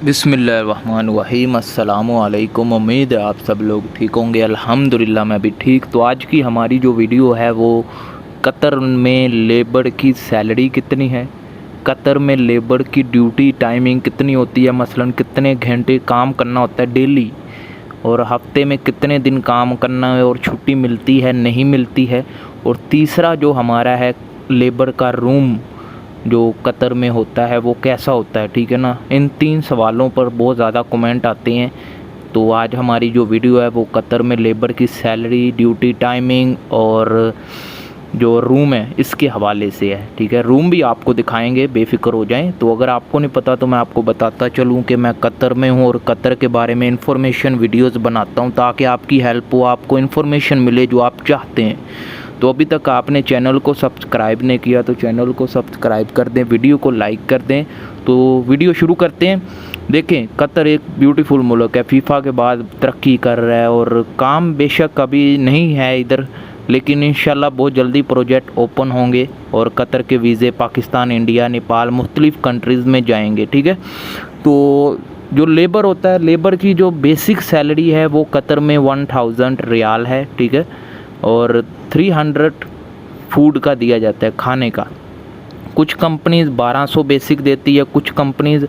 बिस्मिल्लाहिर्रहमानिर्रहीम। अस्सलामुअलैकुम। उम्मीद है आप सब लोग ठीक होंगे। अल्हम्दुलिल्लाह मैं भी ठीक। तो आज की हमारी जो वीडियो है वो कतर में लेबर की सैलरी कितनी है, कतर में लेबर की ड्यूटी टाइमिंग कितनी होती है, मसलन कितने घंटे काम करना होता है डेली, और हफ्ते में कितने दिन काम करना है और छुट्टी मिलती है नहीं मिलती है, और तीसरा जो हमारा है लेबर का रूम जो कतर में होता है वो कैसा होता है, ठीक है ना। इन 3 सवालों पर बहुत ज़्यादा कमेंट आते हैं। तो आज हमारी जो वीडियो है वो कतर में लेबर की सैलरी, ड्यूटी टाइमिंग और जो रूम है इसके हवाले से है, ठीक है। रूम भी आपको दिखाएंगे, बेफिक्र हो जाएं। तो अगर आपको नहीं पता तो मैं आपको बताता चलूं कि मैं कतर में हूं और कतर के बारे में इन्फॉर्मेशन वीडियोस बनाता हूं ताकि आपकी हेल्प हो, आपको इन्फॉर्मेशन मिले जो आप चाहते हैं। तो अभी तक आपने चैनल को सब्सक्राइब नहीं किया तो चैनल को सब्सक्राइब कर दें, वीडियो को लाइक कर दें। तो वीडियो शुरू करते हैं। देखें, कतर एक ब्यूटीफुल मुल्क है, फीफा के बाद तरक्की कर रहा है और काम बेशक अभी नहीं है इधर, लेकिन इंशाल्लाह बहुत जल्दी प्रोजेक्ट ओपन होंगे और कतर के वीज़े पाकिस्तान, इंडिया, नेपाल मुख्तलिफ़ कंट्रीज़ में जाएंगे, ठीक है। तो जो लेबर होता है, लेबर की जो बेसिक सैलरी है वो कतर में 1000 रियाल है, ठीक है, और 300 फूड का दिया जाता है, खाने का। कुछ कंपनीज़ 1200 बेसिक देती है, कुछ कंपनीज़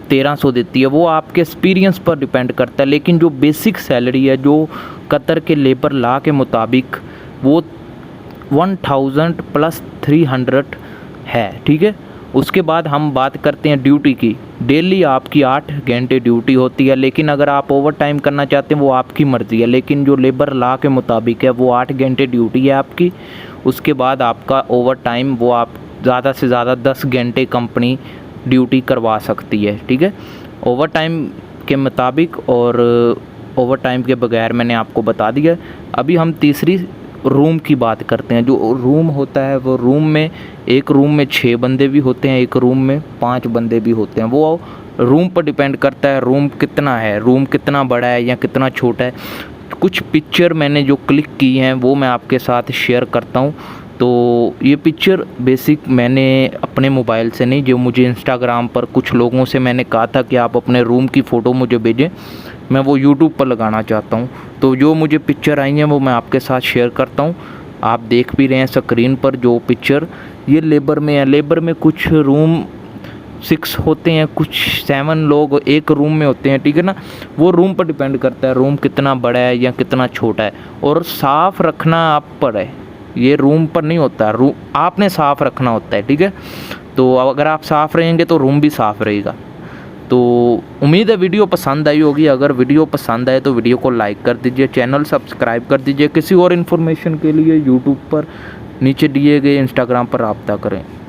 1300 देती है, वो आपके एक्सपीरियंस पर डिपेंड करता है। लेकिन जो बेसिक सैलरी है जो कतर के लेबर लॉ के मुताबिक वो 1000 प्लस 300 है, ठीक है। उसके बाद हम बात करते हैं ड्यूटी की। डेली आपकी 8 घंटे ड्यूटी होती है, लेकिन अगर आप ओवर टाइम करना चाहते हैं वो आपकी मर्ज़ी है, लेकिन जो लेबर लॉ के मुताबिक है वो 8 घंटे ड्यूटी है आपकी। उसके बाद आपका ओवर टाइम वो आप ज़्यादा से ज़्यादा 10 घंटे कंपनी ड्यूटी करवा सकती है, ठीक है, ओवर टाइम के मुताबिक। और ओवर टाइम के बगैर मैंने आपको बता दिया। अभी हम तीसरी रूम की बात करते हैं। जो रूम होता है वो रूम में, एक रूम में 6 बंदे भी होते हैं, एक रूम में 5 बंदे भी होते हैं। वो रूम पर डिपेंड करता है रूम कितना है, रूम कितना बड़ा है या कितना छोटा है। कुछ पिक्चर मैंने जो क्लिक की हैं वो मैं आपके साथ शेयर करता हूँ। तो ये पिक्चर बेसिक मैंने अपने मोबाइल से नहीं, जो मुझे इंस्टाग्राम पर कुछ लोगों से मैंने कहा था कि आप अपने रूम की फ़ोटो मुझे भेजें, मैं वो यूट्यूब पर लगाना चाहता हूँ। तो जो मुझे पिक्चर आई हैं वो मैं आपके साथ शेयर करता हूँ। आप देख भी रहे हैं स्क्रीन पर जो पिक्चर, ये लेबर में है। लेबर में कुछ रूम 6 होते हैं, कुछ 7 लोग एक रूम में होते हैं, ठीक है ना। वो रूम पर डिपेंड करता है रूम कितना बड़ा है या कितना छोटा है। और साफ़ रखना आप पर है, ये रूम पर नहीं होता, रूम आपने साफ़ रखना होता है, ठीक है। तो अगर आप साफ़ रहेंगे तो रूम भी साफ़ रहेगा। तो उम्मीद है वीडियो पसंद आई होगी। अगर वीडियो पसंद आए तो वीडियो को लाइक कर दीजिए, चैनल सब्सक्राइब कर दीजिए। किसी और इन्फॉर्मेशन के लिए यूट्यूब पर नीचे दिए गए इंस्टाग्राम पर रब्ता करें।